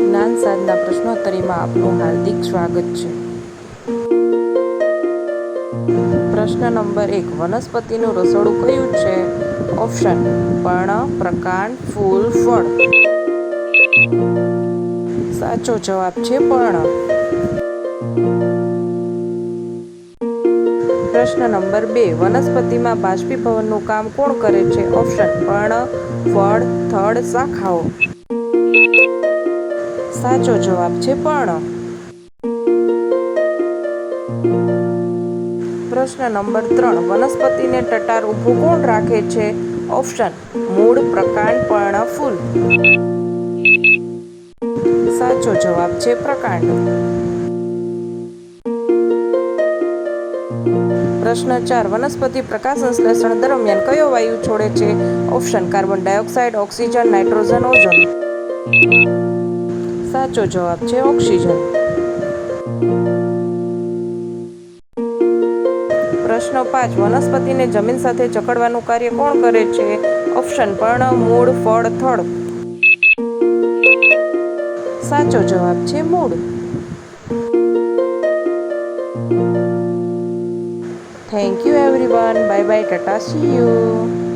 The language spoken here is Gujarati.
જ્ઞાન સાધના પ્રશ્નોત્તરીમાં આપનું હાર્દિક સ્વાગત છે। પ્રશ્ન નંબર 1, વનસ્પતિનું રસોડું કયું છે? ઓપ્શન: પર્ણ, પ્રકાંડ, ફૂલ, ફળ। સાચો જવાબ છે પર્ણ। પ્રશ્ન નંબર 2, વનસ્પતિમાં બાષ્પીભવનનું કામ કોણ કરે છે? ઓપ્શન: પર્ણ, ફળ, થડ, શાખાઓ। સાચો જવાબ છે પર્ણ। પ્રશ્ન નંબર 3, વનસ્પતિને ટટાર ઊભું કોણ રાખે છે? ઓપ્શન: મૂળ, પ્રકાંડ, પર્ણ, ફૂલ। સાચો જવાબ છે પ્રકાંડ। પ્રશ્ન 4, વનસ્પતિ પ્રકાશ સંશ્લેષણ દરમિયાન કયો વાયુ છોડે છે? Option: carbon dioxide, oxygen, nitrogen, ozone. સાચો જવાબ છે ઓક્સિજન। પ્રશ્ન 5, વનસ્પતિને જમીન સાથે જકડવાનું કાર્ય કોણ કરે છે? ઓપ્શન: પર્ણ, મૂળ, ફળ, થડ। સાચો જવાબ છે મૂળ। Thank you everyone. Bye bye, Tata, C you.